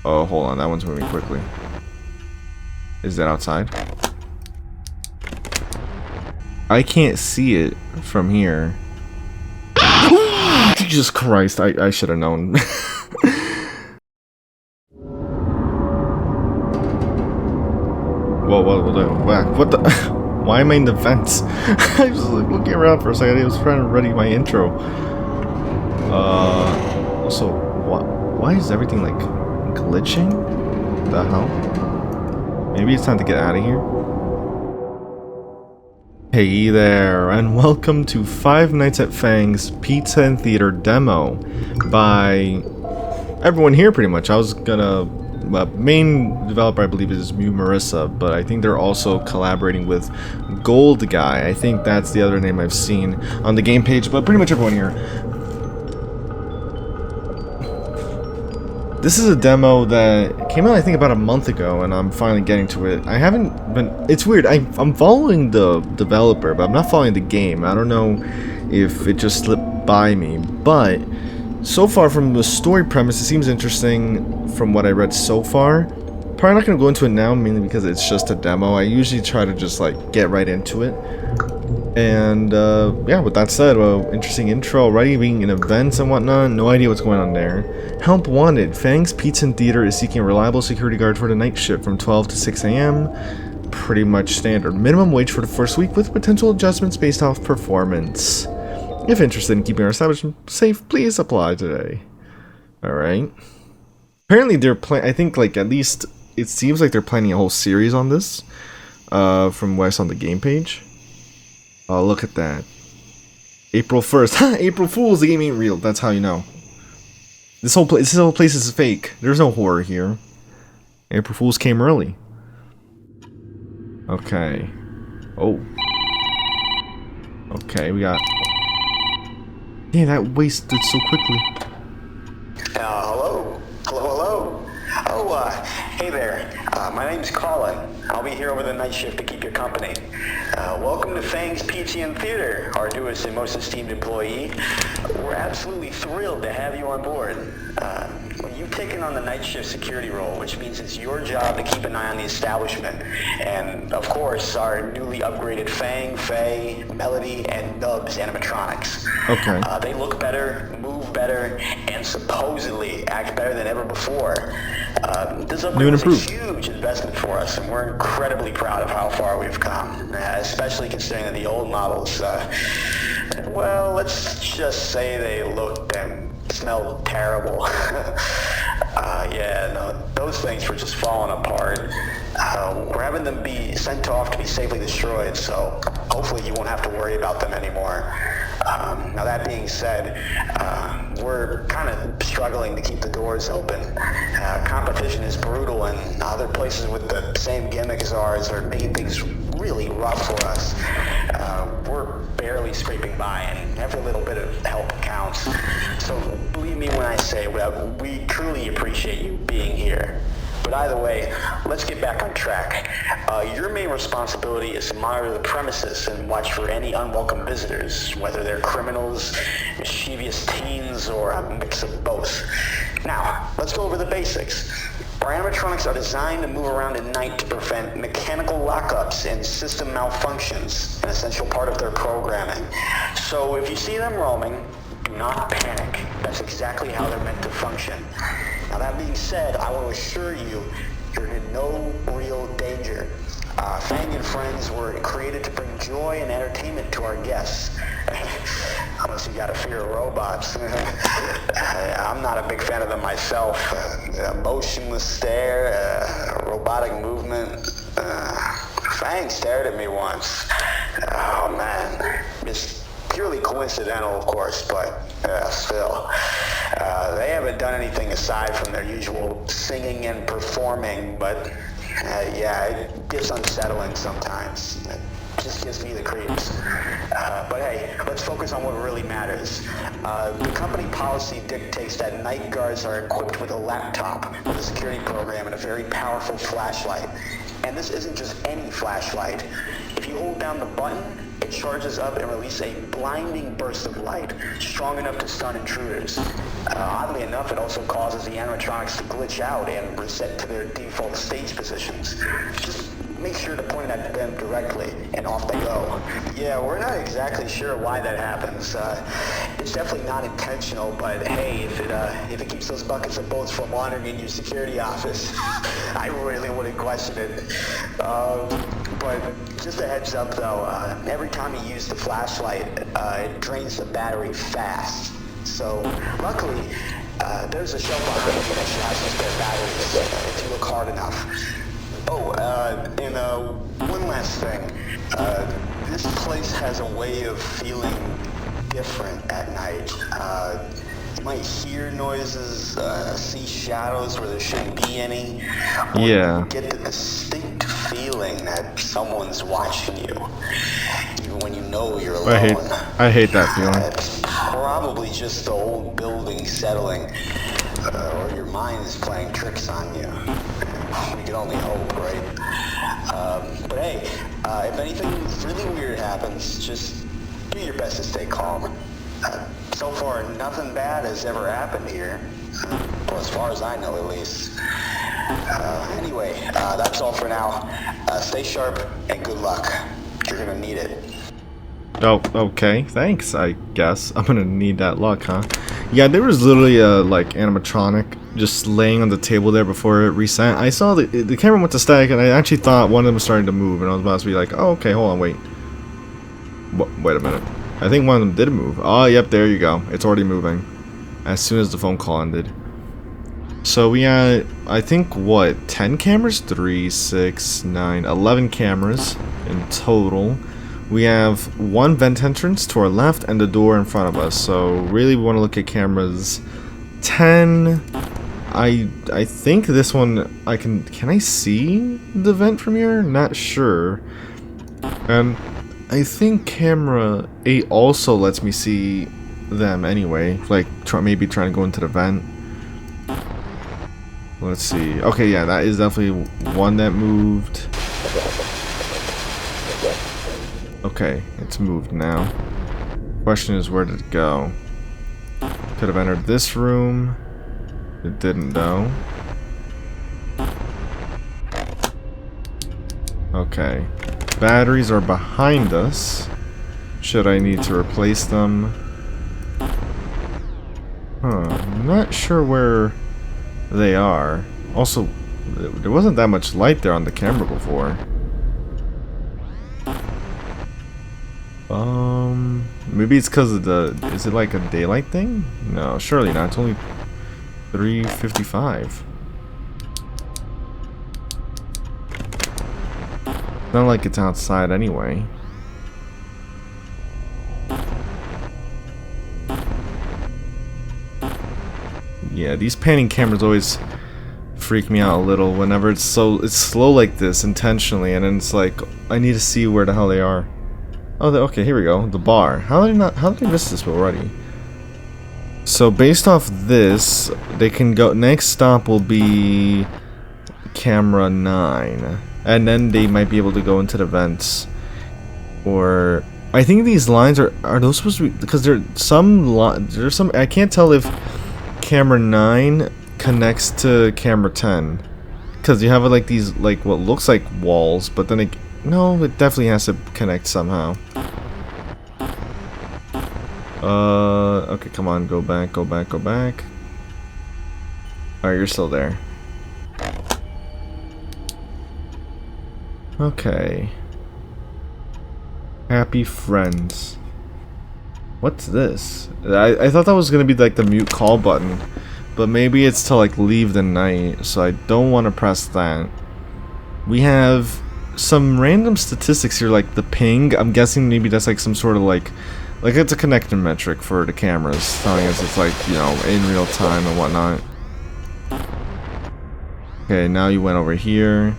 Oh, hold on. That one's moving quickly. Is that outside? I can't see it from here. Jesus Christ, I should have known. Whoa, what the? Why am I in the vents? I was like looking around for a second. I was trying to ready my intro. Also, why is everything like glitching? The hell? Maybe it's time to get out of here. Hey there, and welcome to Five Nights at Fang's Pizza and Theater demo by everyone here pretty much. I was gonna... main developer I believe is Marissa, but I think they're also collaborating with Gold Guy. I think that's the other name I've seen on the game page, but pretty much everyone here. This is a demo that came out I think about a month ago, and I'm finally getting to it. I haven't been... It's weird, I'm following the developer, but I'm not following the game. I don't know if it just slipped by me, but so far from the story premise, it seems interesting from what I read so far. Probably not going to go into it now, mainly because it's just a demo. I usually try to just like get right into it. And yeah, with that said, interesting intro already, being in events and whatnot. No idea what's going on there. Help wanted. Fang's Pizza and Theater is seeking a reliable security guard for the night shift from 12 to 6 a.m. Pretty much standard. Minimum wage for the first week with potential adjustments based off performance. If interested in keeping our establishment safe, please apply today. Alright. Apparently they're I think like at least it seems like they're planning a whole series on this. From what I saw on the game page. Oh, look at that. April 1st. April Fools, the game ain't real. That's how you know. This whole place is fake. There's no horror here. April Fools came early. Okay. Oh. Okay, we got... Damn, that wasted so quickly. Hello? Hello? Oh, hey there. My name's Colin. I'll be here over the night shift to keep you company. Welcome to Fang's Pizza and Theater, our newest and most esteemed employee. We're absolutely thrilled to have you on board. You've taken on the night shift security role, which means it's your job to keep an eye on the establishment. And, of course, our newly upgraded Fang, Faye, Melody, and Nubs animatronics. Okay. They look better, move better, and supposedly act better than ever before. This upgrade was a huge investment for us, and we're incredibly proud of how far we've come, especially considering that the old models, well, let's just say they looked and smelled terrible. Yeah, no, those things were just falling apart. We're having them be sent off to be safely destroyed, so hopefully you won't have to worry about them anymore. Now that being said, we're kind of struggling to keep the doors open. Competition is brutal, and other places with the same gimmick as ours are making things really rough for us. We're barely scraping by, and every little bit of help counts. So believe me when I say we truly appreciate you being here. But either way, let's get back on track. Your main responsibility is to monitor the premises and watch for any unwelcome visitors, whether they're criminals, mischievous teens, or a mix of both. Now, let's go over the basics. Our animatronics are designed to move around at night to prevent mechanical lockups and system malfunctions, an essential part of their programming. So if you see them roaming, do not panic. That's exactly how they're meant to function. Now that being said, I want to assure you, you're in no real danger. Fang and Friends were created to bring joy and entertainment to our guests. Unless you got a fear of robots. I'm not a big fan of them myself. Motionless stare, robotic movement. Fang stared at me once. Oh man, it's purely coincidental, of course, but still. They haven't done anything aside from their usual singing and performing, but yeah, it gets unsettling sometimes. It just gives me the creeps. But hey, let's focus on what really matters. The company policy dictates that night guards are equipped with a laptop, with a security program, and a very powerful flashlight. And this isn't just any flashlight. If you hold down the button, it charges up and releases a blinding burst of light, strong enough to stun intruders. Oddly enough, it also causes the animatronics to glitch out and reset to their default stage positions. Just make sure to point it at them directly, and off they go. Yeah, we're not exactly sure why that happens. It's definitely not intentional, but hey, if it keeps those buckets of bullets from wandering in your security office, I really wouldn't question it. But just a heads up though, every time you use the flashlight, it drains the battery fast. So luckily, there's a shelf behind you that should have some spare batteries if you look hard enough. Oh, and one last thing. This place has a way of feeling different at night. You might hear noises, see shadows where there shouldn't be any. Yeah. You get the distinct feeling that someone's watching you, even when you know you're alone. I hate that feeling. It's probably just the old building settling, or your mind is playing tricks on you. We can only hope, right? But hey, if anything really weird happens, just do your best to stay calm. So far, nothing bad has ever happened here. Well, as far as I know, at least. Anyway, that's all for now. Stay sharp and good luck. You're gonna need it. Oh, okay. Thanks, I guess. I'm gonna need that luck, huh? Yeah, there was literally a, like, animatronic just laying on the table there before it reset. I saw the camera went to static, and I actually thought one of them was starting to move, and I was about to be like, oh, okay, hold on, wait. Wait a minute. I think one of them did move. Oh, yep, there you go. It's already moving. As soon as the phone call ended. So we had, I think, what, 10 cameras? 3, 6, 9, 11 cameras in total. We have one vent entrance to our left and the door in front of us. So really we want to look at cameras 10. I think this one I can I see the vent from here? Not sure. And I think camera 8 also lets me see them anyway. Like maybe trying to go into the vent. Let's see. Okay, yeah, that is definitely one that moved. Okay, it's moved now. Question is, where did it go? Could have entered this room. It didn't though. Okay. Batteries are behind us. Should I need to replace them? I'm not sure where they are. Also, there wasn't that much light there on the camera before. Maybe it's because of the... Is it like a daylight thing? No, surely not. It's only 3:55. Not like it's outside anyway. Yeah, these panning cameras always freak me out a little whenever it's slow like this intentionally, and then it's like I need to see where the hell they are. Oh, okay, here we go. The bar. How did I miss this already? So based off this, they can go. Next stop will be camera 9, and then they might be able to go into the vents. Or I think these lines are those supposed to be, because there's some I can't tell if camera 9 connects to camera 10, because you have like these like what looks like walls, but then no, it definitely has to connect somehow. Okay, come on, go back, go back, go back. Alright, you're still there. Okay. Happy friends. What's this? I thought that was gonna be like the mute call button, but maybe it's to like leave the night, so I don't want to press that. We have some random statistics here, like the ping. I'm guessing maybe that's like some sort of like it's a connector metric for the cameras, telling us it's like, you know, in real time and whatnot. Okay, now you went over here.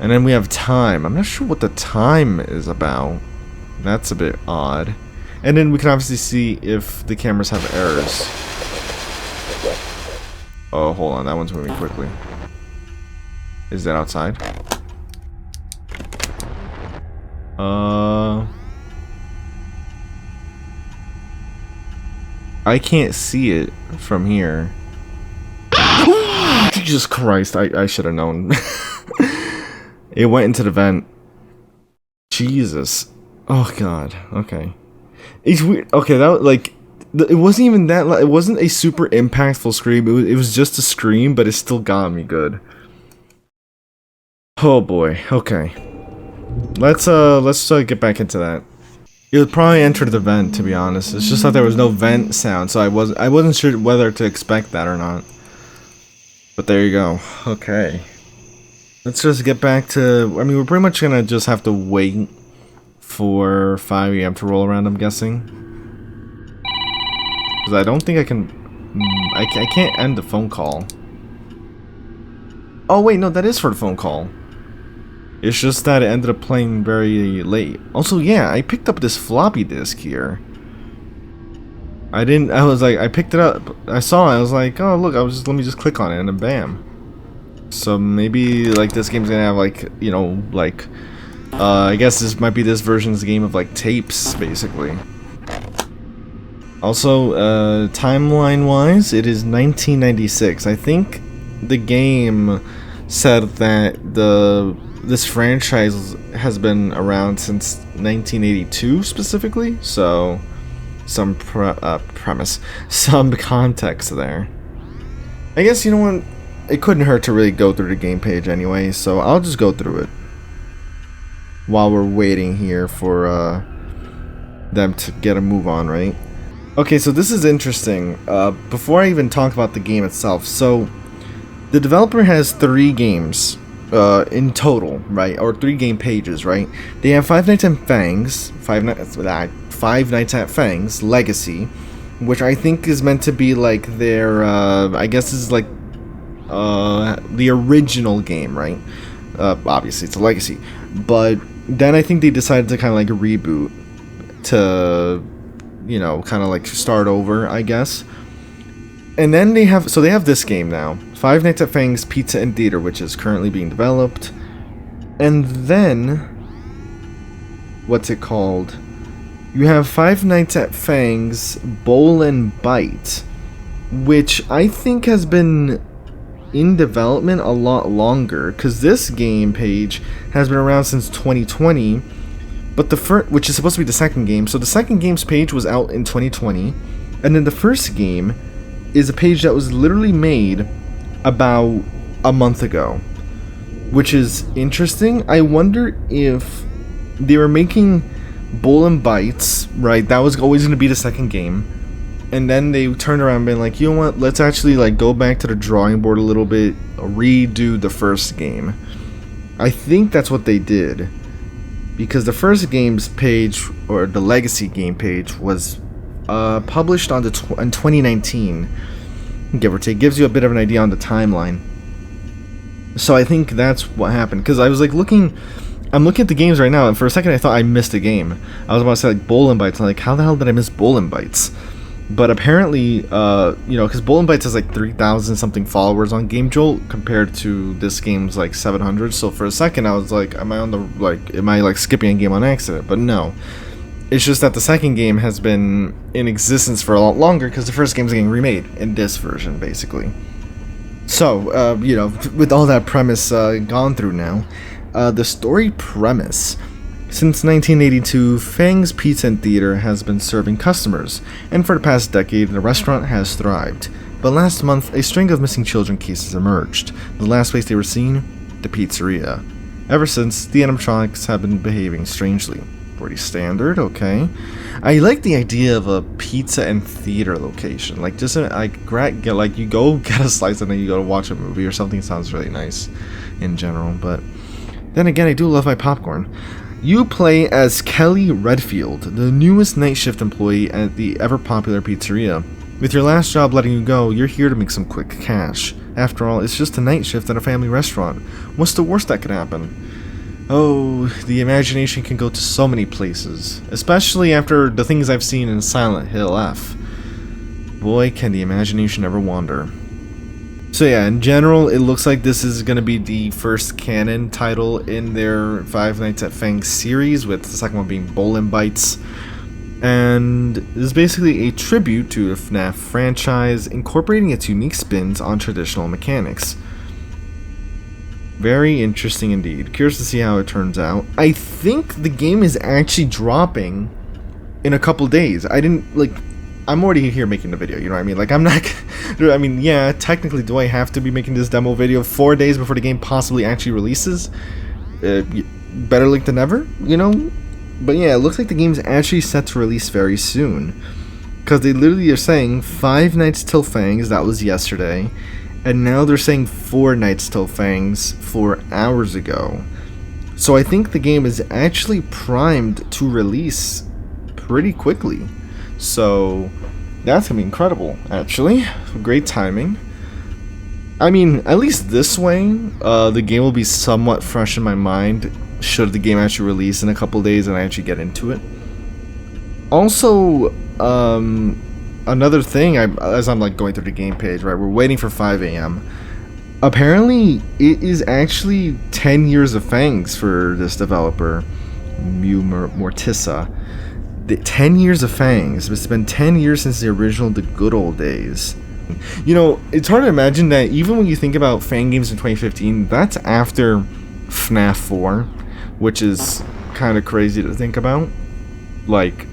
And then we have time. I'm not sure what the time is about. That's a bit odd. And then we can obviously see if the cameras have errors. Oh, hold on, that one's moving quickly. Is that outside? I can't see it from here. Jesus Christ, I should have known. It went into the vent. Jesus. Oh god. Okay. It's weird. Okay, that was like it wasn't even that. It wasn't a super impactful scream. It was just a scream, but it still got me good. Oh boy. Okay. Let's get back into that. It would probably enter the vent, to be honest. It's just that there was no vent sound, so I wasn't sure whether to expect that or not. But there you go. Okay. Let's just get back to... I mean, we're pretty much gonna just have to wait for 5 AM to roll around, I'm guessing. Because I don't think I can... I can't end the phone call. Oh, wait, no, that is for the phone call. It's just that it ended up playing very late. Also, yeah, I picked up this floppy disk here. I picked it up, I saw it, I was like, oh look, let me just click on it, and then bam. So maybe, like, this game's gonna have, like, you know, like, I guess this might be this version's game of, like, tapes, basically. Also, timeline-wise, it is 1996. I think the game said that this franchise has been around since 1982 specifically, so some premise, some context there. I guess, you know what, it couldn't hurt to really go through the game page anyway, so I'll just go through it while we're waiting here for them to get a move on, right? Okay, so this is interesting. Before I even talk about the game itself, so the developer has 3 games in total, right? Or 3 game pages, right? They have Five Nights at Fang'S, Five Nights at Fang'S Legacy, which I think is meant to be like their, I guess is like the original game, right? Obviously, it's a legacy, but then I think they decided to kind of like reboot to, you know, kind of like start over, I guess. And then they have this game now, Five Nights at Fang's Pizza and Theater, which is currently being developed. And then, what's it called? You have Five Nights at Fang's Bowl and Bite, which I think has been in development a lot longer, because this game page has been around since 2020, but the first, which is supposed to be the second game, so the second game's page was out in 2020, and then the first game is a page that was literally made about a month ago, which is interesting. I wonder if they were making Bowl and Bites, right? That was always going to be the second game, and then they turned around and been like, you know what, let's actually like go back to the drawing board a little bit, redo the first game. I think that's what they did, because the first game's page, or the legacy game page, was published in 2019, give or take. Gives you a bit of an idea on the timeline. So I think that's what happened, because I was like I'm looking at the games right now, and for a second I thought I missed a game. I was about to say like Bowl and Bites, and like, how the hell did I miss Bowl and Bites? But apparently, you know, because Bowl and Bites has like 3,000 something followers on GameJolt compared to this game's like 700. So for a second I was like, am I like skipping a game on accident? But no. It's just that the second game has been in existence for a lot longer, because the first game's getting remade in this version, basically. So, you know, with all that premise gone through now, the story premise. Since 1982, Fang's Pizza and Theater has been serving customers, and for the past decade, the restaurant has thrived. But last month, a string of missing children cases emerged. The last place they were seen? The pizzeria. Ever since, the animatronics have been behaving strangely. Pretty standard, okay. I like the idea of a pizza and theater location. Like, just like you go get a slice and then you go to watch a movie or something. Sounds really nice in general. But then again, I do love my popcorn. You play as Kelly Redfield, the newest night shift employee at the ever-popular pizzeria. With your last job letting you go, you're here to make some quick cash. After all, it's just a night shift at a family restaurant. What's the worst that could happen? Oh, the imagination can go to so many places, especially after the things I've seen in Silent Hill F. Boy, can the imagination ever wander. So yeah, in general, it looks like this is going to be the first canon title in their Five Nights at Fang's series, with the second one being Bowl and Bites. And this is basically a tribute to the FNAF franchise, incorporating its unique spins on traditional mechanics. Very interesting indeed. Curious to see how it turns out. I think the game is actually dropping in a couple days. I'm already here making the video, you know what I mean? Like, I'm not, I mean, yeah, technically, do I have to be making this demo video 4 days before the game possibly actually releases? Better late than never, you know? But yeah, it looks like the game's actually set to release very soon. Because they literally are saying 5 Nights Till Fang'S, that was yesterday. And now they're saying 4 Nights Till Fang'S 4 hours ago. So I think the game is actually primed to release pretty quickly. So that's gonna be incredible, actually. Great timing. I mean, at least this way, the game will be somewhat fresh in my mind should the game actually release in a couple days and I actually get into it. Also, another thing, as I'm like going through the game page, right, we're waiting for 5 a.m. Apparently, it is actually 10 years of Fang'S for this developer, Mortissa. 10 years of Fang'S. It's been 10 years since the original The Good Old Days. You know, it's hard to imagine that even when you think about Fang games in 2015, that's after FNAF 4, which is kind of crazy to think about. Like,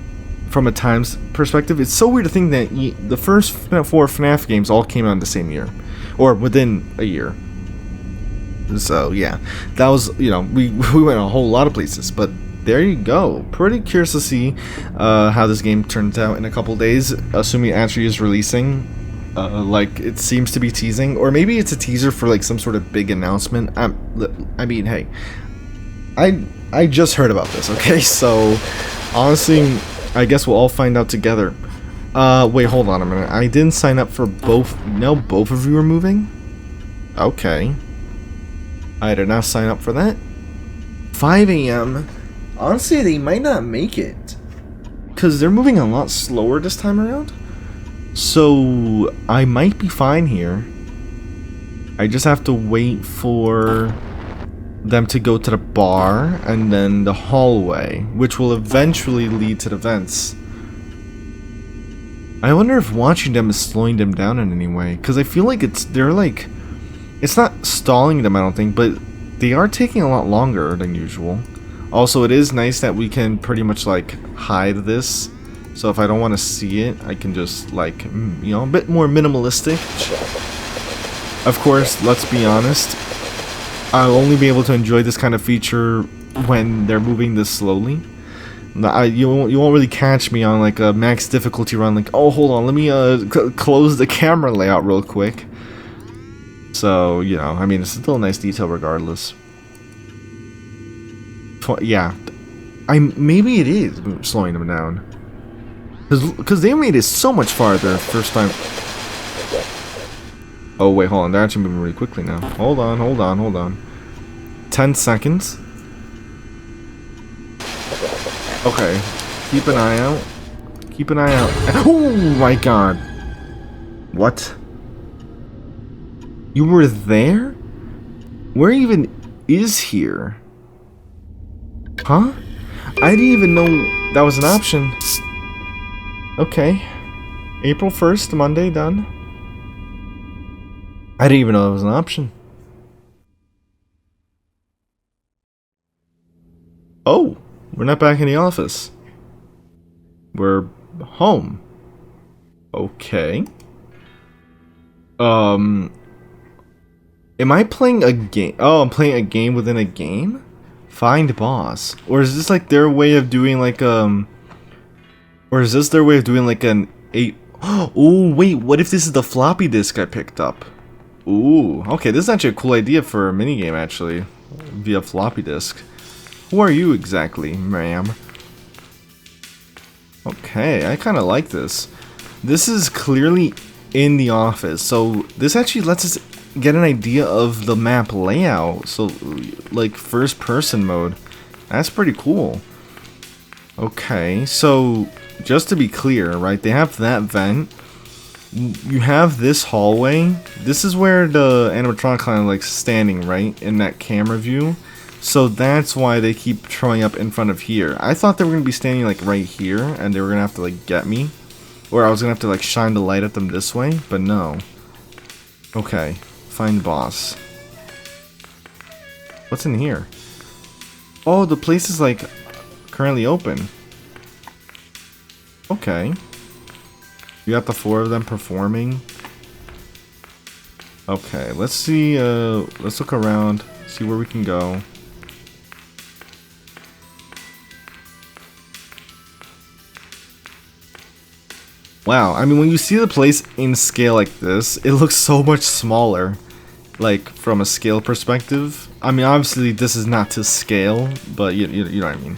from a times perspective, it's so weird to think that the first 4 FNAF games all came out in the same year, or within a year. So yeah, that was, you know, we went a whole lot of places, but there you go. Pretty curious to see how this game turns out in a couple days, assuming it actually is releasing. Like it seems to be teasing, or maybe it's a teaser for like some sort of big announcement. I mean, hey, I just heard about this. Okay, so honestly, I guess we'll all find out together. Wait, hold on a minute. I didn't sign up for both. No, both of you are moving? Okay. I did not sign up for that. 5 a.m. Honestly, they might not make it. Because they're moving a lot slower this time around. So, I might be fine here. I just have to wait for them to go to the bar and then the hallway, which will eventually lead to the vents. I wonder if watching them is slowing them down in any way, because I feel like it's not stalling them, I don't think, but they are taking a lot longer than usual. Also, it is nice that we can pretty much like hide this, so if I don't want to see it, I can just like, you know, a bit more minimalistic. Of course, let's be honest, I'll only be able to enjoy this kind of feature when they're moving this slowly. You won't really catch me on like a max difficulty run, like, oh, hold on, let me close the camera layout real quick. So, you know, I mean, it's still a nice detail regardless. Yeah, maybe it is slowing them down, because they made it so much farther first time. Oh wait, hold on, they're actually moving really quickly now. Hold on. 10 seconds. Okay, keep an eye out. Oh my god. What? You were there? Where even is here? Huh? I didn't even know that was an option. Okay. April 1st, Monday, done. I didn't even know that was an option. Oh, we're not back in the office. We're home. Okay. Am I playing a game? Oh, I'm playing a game within a game? Find boss. Or is this like their way of doing like or is this their way of doing like an 8? Oh wait, what if this is the floppy disk I picked up? Ooh, okay, this is actually a cool idea for a minigame actually, via floppy disk. Who are you exactly, ma'am? Okay, I kind of like this. This is clearly in the office, so this actually lets us get an idea of the map layout. So, like first person mode. That's pretty cool. Okay, so just to be clear, right, they have that vent. You have this hallway. This is where the animatronic kind of like standing, right, in that camera view. So that's why they keep showing up in front of here. I thought they were going to be standing like right here and they were going to have to like get me. Or I was going to have to like shine the light at them this way, but no. Okay, find boss. What's in here? Oh, the place is like currently open. Okay. You got the 4 of them performing. Okay, let's see, let's look around, see where we can go. Wow, I mean, when you see the place in scale like this, it looks so much smaller, like, from a scale perspective. I mean, obviously, this is not to scale, but you know what I mean.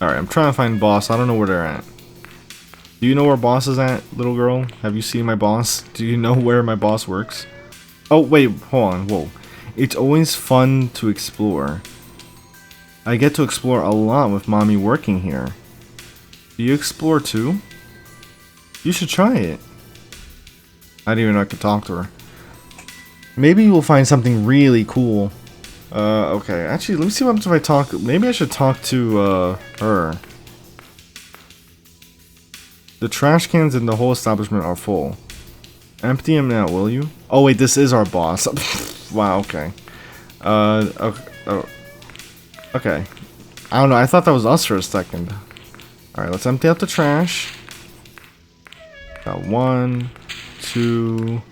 Alright, I'm trying to find boss. I don't know where they're at. Do you know where boss is at, little girl? Have you seen my boss? Do you know where my boss works? Oh, wait, hold on, whoa. It's always fun to explore. I get to explore a lot with mommy working here. Do you explore too? You should try it. I didn't even know I could talk to her. Maybe we'll find something really cool. Okay. Actually, let me see what happens if I talk. Maybe I should talk to, her. The trash cans in the whole establishment are full. Empty them now, will you? Oh, wait, this is our boss. Wow, okay. Okay. I don't know, I thought that was us for a second. Alright, let's empty out the trash. Got 1, 2.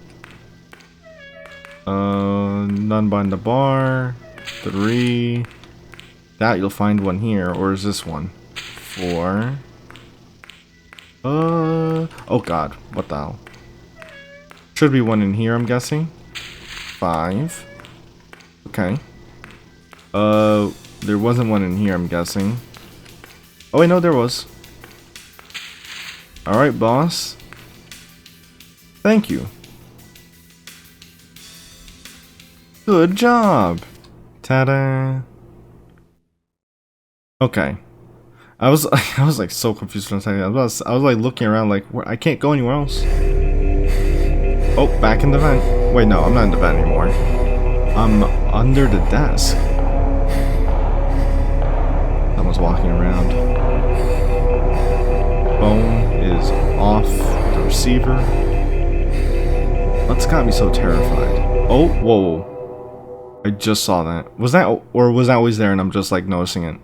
None behind the bar. 3. That you'll find one here, or is this one? 4. Oh god, what the hell? Should be one in here, I'm guessing. 5. Okay. There wasn't one in here, I'm guessing. Oh wait, no, there was. Alright, boss. Thank you. Good job. Ta-da. Okay. I was like so confused for a second. I was like looking around like I can't go anywhere else. Oh, back in the vent. Wait, no, I'm not in the vent anymore. I'm under the desk. Someone's walking around. Phone is off the receiver. What's got me so terrified? Oh, whoa. I just saw that. Was that, or was that always there and I'm just like noticing it?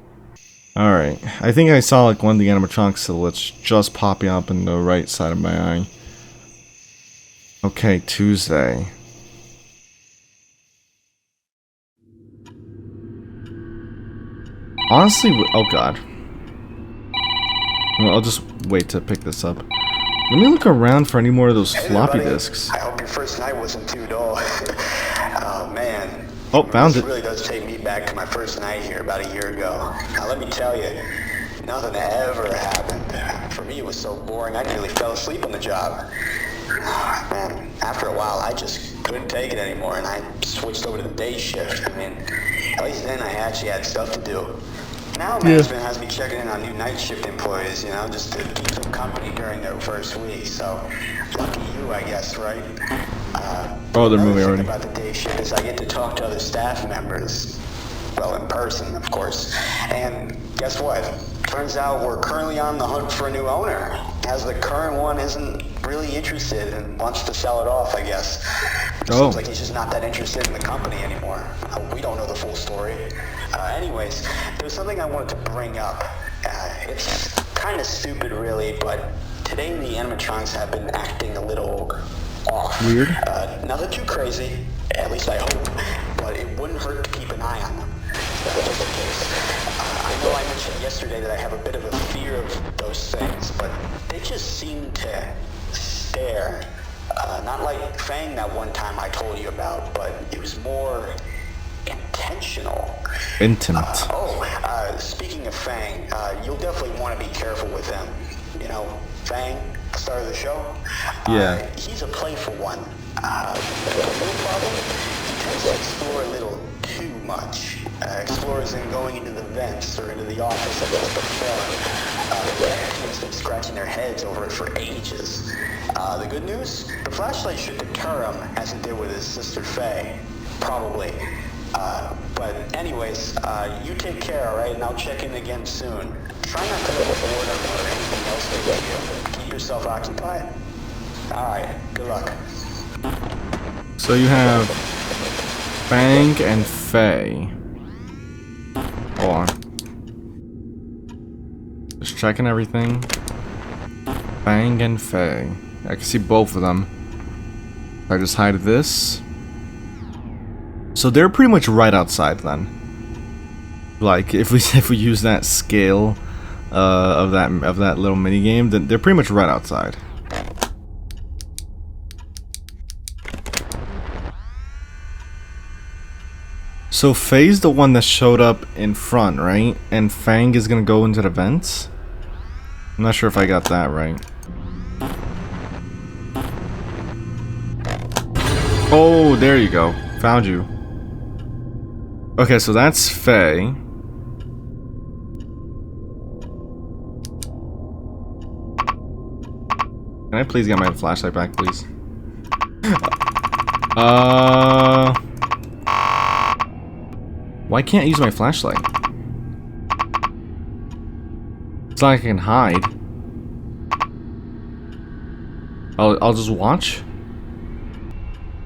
Alright, I think I saw like one of the animatronic silhouettes just popping up in the right side of my eye. Okay, Tuesday. Honestly, oh god. Well, I'll just wait to pick this up. Let me look around for any more of those floppy disks. I hope your first night wasn't too dull. Oh man. Oh, found it. This really does take me back to my first night here about a year ago. Now let me tell you, nothing ever happened. For me it was so boring I nearly fell asleep on the job. Man, after a while I just couldn't take it anymore and I switched over to the day shift. I mean, at least then I actually had stuff to do. Now management has me checking in on new night shift employees, you know, just to keep them company during their first week. So, lucky you, I guess, right? Oh, they're moving already. About the day shift is I get to talk to other staff members, well, in person, of course. And guess what? Turns out we're currently on the hunt for a new owner, as the current one isn't really interested and wants to sell it off, I guess. Seems like he's just not that interested in the company anymore. We don't know the full story. Anyways, there's something I wanted to bring up. It's kind of stupid, really, but today the animatronics have been acting a little off. Weird. Nothing too crazy, at least I hope, but it wouldn't hurt to keep an eye on them. Just in case. I know I mentioned yesterday that I have a bit of a fear of those things, but they just seem to stare. Not like Fang that one time I told you about, but it was more intentional. Intimate. Speaking of Fang, you'll definitely want to be careful with them. You know, Fang, star of the show? Yeah. He's a playful one. The real problem, he tends to explore a little too much. Explorers in going into the vents or into the office of this before. The detectives been scratching their heads over it for ages. The good news? The flashlight should deter him, as it did with his sister Faye. Probably. But anyways, you take care, alright? And I'll check in again soon. Try not to look boredom or anything else they do. Keep yourself occupied. Alright, good luck. So you have Fang and Faye. Hold on. Just checking everything. Fang and Faye. I can see both of them. I just hide this. So they're pretty much right outside then. Like if we use that scale of that little mini game, then they're pretty much right outside. So Faye's the one that showed up in front, right? And Fang is gonna go into the vents? I'm not sure if I got that right. Oh, there you go. Found you. Okay, so that's Faye. Can I please get my flashlight back, please? Why can't I use my flashlight? It's not like I can hide. I'll just watch.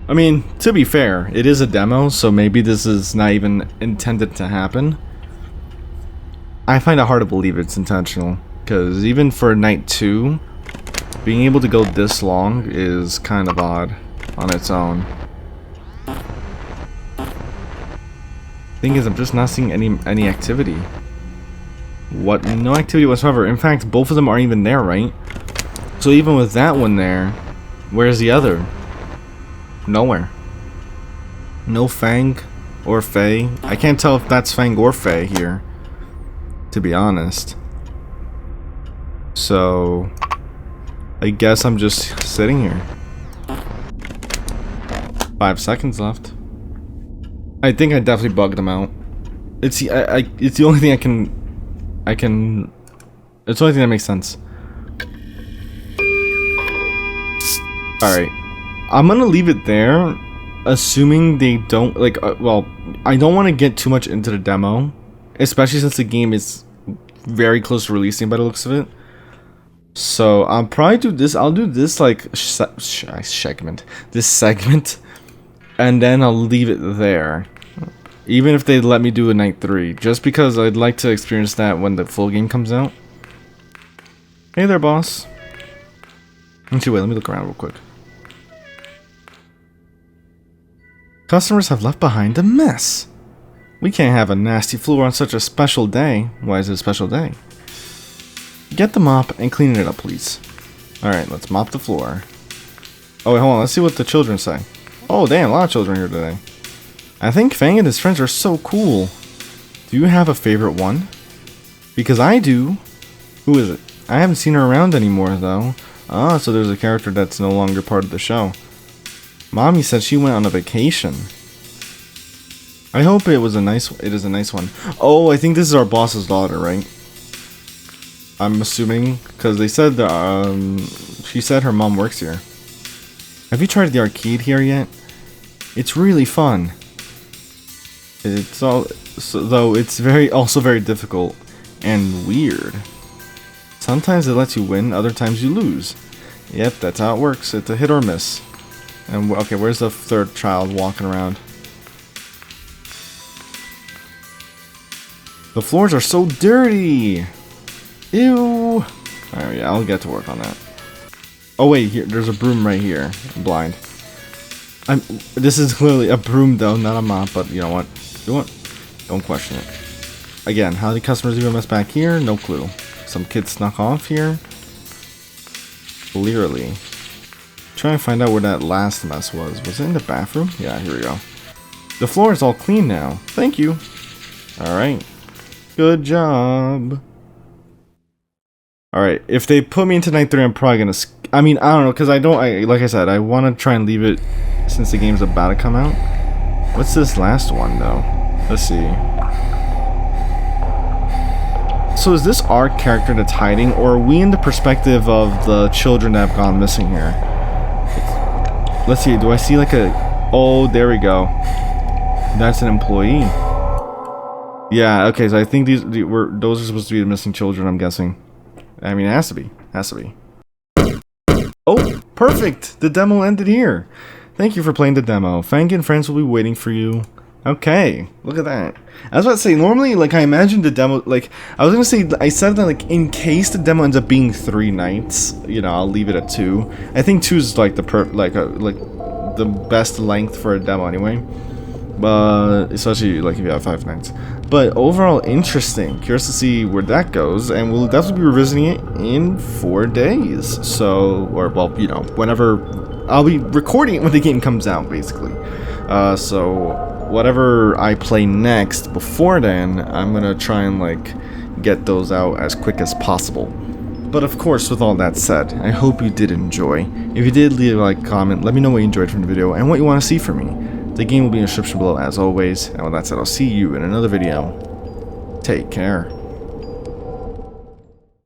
I mean, to be fair, it is a demo, so maybe this is not even intended to happen. I find it hard to believe it's intentional, because even for night 2, being able to go this long is kind of odd on its own. Thing is, I'm just not seeing any activity. What? No activity whatsoever. In fact, both of them aren't even there, right? So even with that one there, where's the other? Nowhere. No Fang or Faye. I can't tell if that's Fang or Faye here, to be honest. So I guess I'm just sitting here. 5 seconds left. I think I definitely bugged them out. It's it's the only thing I can. It's the only thing that makes sense. All right. I'm gonna leave it there, assuming they don't like. Well, I don't want to get too much into the demo, especially since the game is very close to releasing by the looks of it. So I'll probably do this. I'll do this like segment, and then I'll leave it there. Even if they let me do a night 3, just because I'd like to experience that when the full game comes out. Hey there, boss. Actually, wait. Let me look around real quick. Customers have left behind a mess. We can't have a nasty floor on such a special day. Why is it a special day? Get the mop and clean it up, please. Alright, let's mop the floor. Oh, wait, hold on. Let's see what the children say. Oh, damn, a lot of children here today. I think Fang and his friends are so cool. Do you have a favorite one? Because I do. Who is it? I haven't seen her around anymore, though. Ah, so there's a character that's no longer part of the show. Mommy said she went on a vacation. I hope it is a nice one. Oh, I think this is our boss's daughter, right? I'm assuming, because they said she said her mom works here. Have you tried the arcade here yet? It's really fun. It's though it's also very difficult and weird. Sometimes it lets you win, other times you lose. Yep, that's how it works. It's a hit or miss. And okay, where's the third child walking around? The floors are so dirty. Ew. Alright, yeah, I'll get to work on that. Oh wait, here, there's a broom right here. I'm blind. This is clearly a broom though, not a mop, but you know what? Don't question it. Again, how the customers even mess back here? No clue. Some kid snuck off here. Clearly. Trying to find out where that last mess was. Was it in the bathroom? Yeah, here we go. The floor is all clean now. Thank you. Alright. Good job. Alright, if they put me into night 3, I'm probably gonna... I mean, I don't know, because like I said, I want to try and leave it since the game's about to come out. What's this last one, though? Let's see. So is this our character that's hiding, or are we in the perspective of the children that have gone missing here? Let's see, do I see like a... Oh, there we go. That's an employee. Yeah, okay, so I think those are supposed to be the missing children, I'm guessing. I mean, it has to be. Has to be. Oh, perfect! The demo ended here. Thank you for playing the demo. Fang and friends will be waiting for you. Okay, look at that. I was about to say, normally, like, I imagined the demo, like, I was gonna say, I said that, like, in case the demo ends up being 3 nights, you know, I'll leave it at 2. I think 2 is, like, the best length for a demo anyway. But, especially, like, if you have 5 nights. But, overall, interesting. Curious to see where that goes, and we'll definitely be revisiting it in 4 days. So, or, well, you know, whenever, I'll be recording it when the game comes out, basically. So... whatever I play next before then, I'm gonna try and like get those out as quick as possible. But of course, with all that said, I hope you did enjoy. If you did, leave a like, comment, let me know what you enjoyed from the video and what you want to see from me. The game will be in the description below as always, and with that said, I'll see you in another video. Take care.